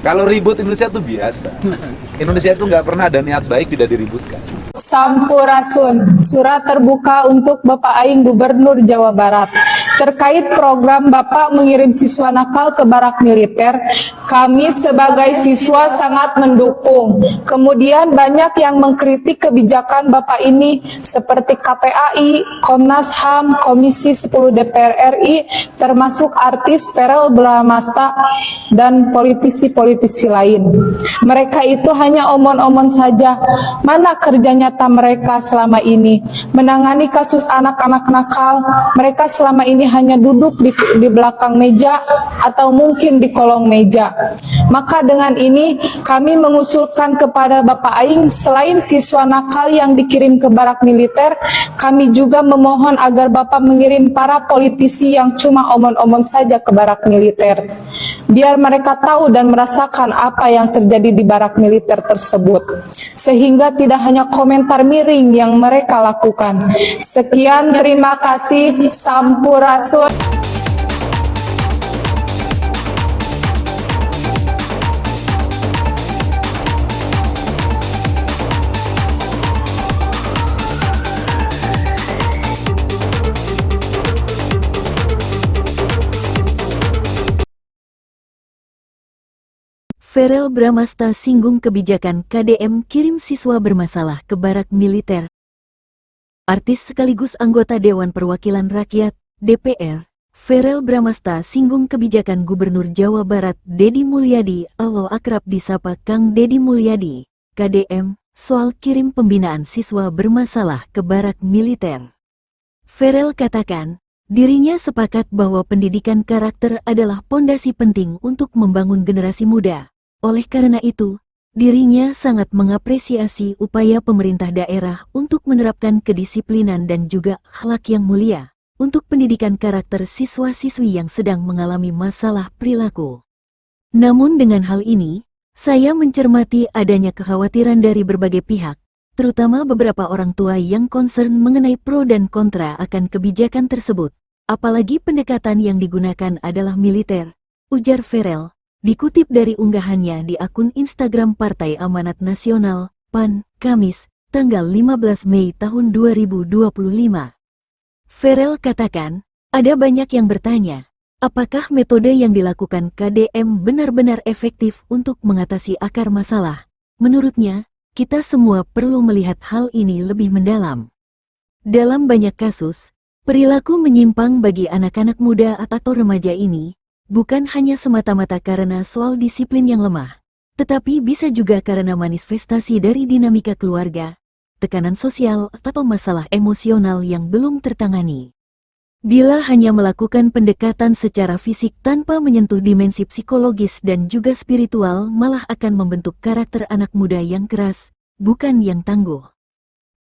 Kalau ribut Indonesia itu biasa. Indonesia itu nggak pernah ada niat baik tidak diributkan. Sampurasun, surat terbuka untuk Bapak Aing Gubernur Jawa Barat. Terkait program Bapak mengirim siswa nakal ke barak militer, kami sebagai siswa sangat mendukung. Kemudian banyak yang mengkritik kebijakan Bapak ini seperti KPAI, Komnas HAM, Komisi 10 DPR RI, termasuk artis Verrel Bramasta dan politisi-politisi lain. Mereka itu hanya omon-omon saja. Mana kerja nyata mereka selama ini? Menangani kasus anak-anak nakal, mereka selama ini hanya duduk di belakang meja atau mungkin di kolong meja. Maka dengan ini kami mengusulkan kepada Bapak Aing, selain siswa nakal yang dikirim ke barak militer, kami juga memohon agar Bapak mengirim para politisi yang cuma omon-omon saja ke barak militer. Biar mereka tahu dan merasakan apa yang terjadi di barak militer tersebut. Sehingga tidak hanya komentar miring yang mereka lakukan. Sekian, terima kasih. Sampurasun. Verrel Bramasta singgung kebijakan KDM kirim siswa bermasalah ke barak militer. Artis sekaligus anggota Dewan Perwakilan Rakyat, DPR, Verrel Bramasta singgung kebijakan Gubernur Jawa Barat Deddy Mulyadi atau akrab disapa Kang Deddy Mulyadi, KDM, soal kirim pembinaan siswa bermasalah ke barak militer. Verrel katakan, dirinya sepakat bahwa pendidikan karakter adalah pondasi penting untuk membangun generasi muda. Oleh karena itu, dirinya sangat mengapresiasi upaya pemerintah daerah untuk menerapkan kedisiplinan dan juga akhlak yang mulia untuk pendidikan karakter siswa-siswi yang sedang mengalami masalah perilaku. Namun dengan hal ini, saya mencermati adanya kekhawatiran dari berbagai pihak, terutama beberapa orang tua yang concern mengenai pro dan kontra akan kebijakan tersebut, apalagi pendekatan yang digunakan adalah militer, ujar Verrel. Dikutip dari unggahannya di akun Instagram Partai Amanat Nasional, PAN, Kamis, tanggal 15 Mei tahun 2025. Verrel katakan, ada banyak yang bertanya, apakah metode yang dilakukan KDM benar-benar efektif untuk mengatasi akar masalah? Menurutnya, kita semua perlu melihat hal ini lebih mendalam. Dalam banyak kasus, perilaku menyimpang bagi anak-anak muda atau remaja ini bukan hanya semata-mata karena soal disiplin yang lemah, tetapi bisa juga karena manifestasi dari dinamika keluarga, tekanan sosial, atau masalah emosional yang belum tertangani. Bila hanya melakukan pendekatan secara fisik tanpa menyentuh dimensi psikologis dan juga spiritual, malah akan membentuk karakter anak muda yang keras, bukan yang tangguh.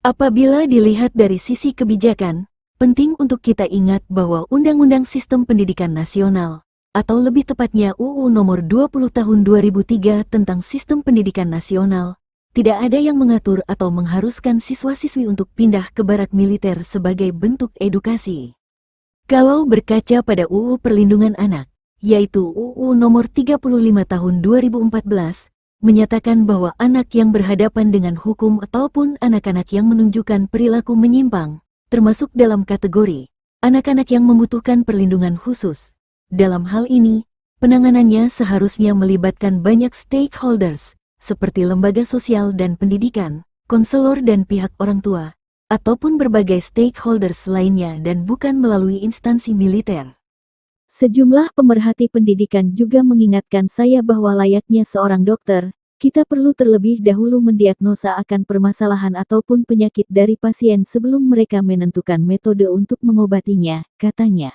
Apabila dilihat dari sisi kebijakan, penting untuk kita ingat bahwa Undang-Undang Sistem Pendidikan Nasional, atau lebih tepatnya UU Nomor 20 Tahun 2003 tentang Sistem Pendidikan Nasional, tidak ada yang mengatur atau mengharuskan siswa-siswi untuk pindah ke barak militer sebagai bentuk edukasi. Kalau berkaca pada UU Perlindungan Anak, yaitu UU Nomor 35 Tahun 2014, menyatakan bahwa anak yang berhadapan dengan hukum ataupun anak-anak yang menunjukkan perilaku menyimpang, termasuk dalam kategori anak-anak yang membutuhkan perlindungan khusus. Dalam hal ini, penanganannya seharusnya melibatkan banyak stakeholders, seperti lembaga sosial dan pendidikan, konselor dan pihak orang tua, ataupun berbagai stakeholders lainnya dan bukan melalui instansi militer. Sejumlah pemerhati pendidikan juga mengingatkan saya bahwa layaknya seorang dokter, kita perlu terlebih dahulu mendiagnosa akan permasalahan ataupun penyakit dari pasien sebelum mereka menentukan metode untuk mengobatinya, katanya.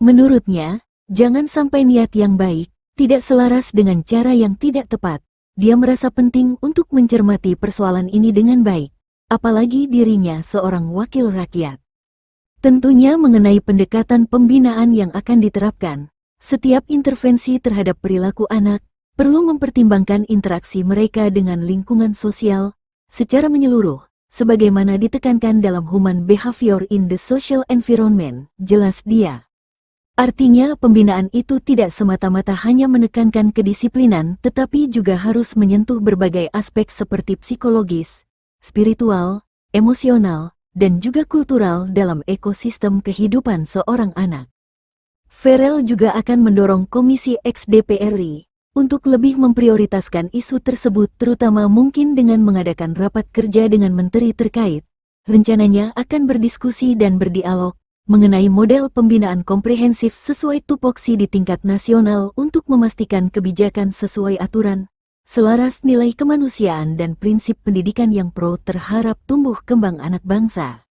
Menurutnya, jangan sampai niat yang baik tidak selaras dengan cara yang tidak tepat. Dia merasa penting untuk mencermati persoalan ini dengan baik, apalagi dirinya seorang wakil rakyat. Tentunya mengenai pendekatan pembinaan yang akan diterapkan, setiap intervensi terhadap perilaku anak perlu mempertimbangkan interaksi mereka dengan lingkungan sosial secara menyeluruh, sebagaimana ditekankan dalam Human Behavior in the Social Environment, jelas dia. Artinya, pembinaan itu tidak semata-mata hanya menekankan kedisiplinan, tetapi juga harus menyentuh berbagai aspek seperti psikologis, spiritual, emosional, dan juga kultural dalam ekosistem kehidupan seorang anak. Ferel juga akan mendorong Komisi X DPR RI untuk lebih memprioritaskan isu tersebut, terutama mungkin dengan mengadakan rapat kerja dengan menteri terkait. Rencananya akan berdiskusi dan berdialog mengenai model pembinaan komprehensif sesuai tupoksi di tingkat nasional untuk memastikan kebijakan sesuai aturan, selaras nilai kemanusiaan dan prinsip pendidikan yang pro terhadap tumbuh kembang anak bangsa.